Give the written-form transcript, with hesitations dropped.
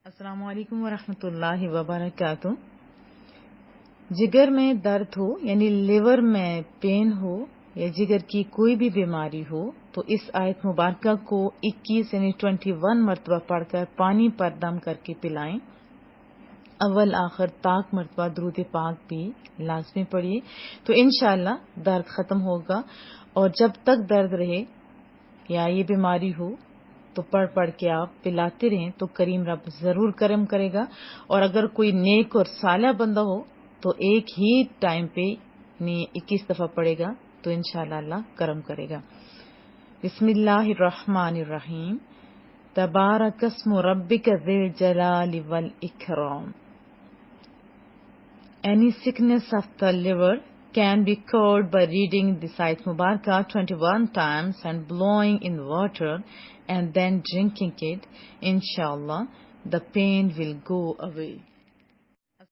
السلام علیکم ورحمۃ اللہ وبرکاتہ۔ جگر میں درد ہو یعنی لیور میں پین ہو یا جگر کی کوئی بھی بیماری ہو تو اس آیت مبارکہ کو 21 یعنی 21 مرتبہ پڑھ کر پانی پر دم کر کے پلائیں۔ اول آخر طاق مرتبہ درود پاک بھی لازمی پڑھیے تو انشاءاللہ درد ختم ہوگا، اور جب تک درد رہے یا یہ بیماری ہو تو پڑھ کے آپ پلاتے رہیں تو کریم رب ضرور کرم کرے گا۔ اور اگر کوئی نیک اور صالح بندہ ہو تو ایک ہی ٹائم پہ 21 دفعہ پڑھے گا تو انشاءاللہ اللہ کرم کرے گا۔ بسم اللہ الرحمن الرحیم۔ تبارک اسم ربک ذی الجلال والاکرام۔ Any sickness of the liver can be cured by reading this Ayat Mubarakah 21 times and blowing in water and then drinking it. Inshallah, the pain will go away.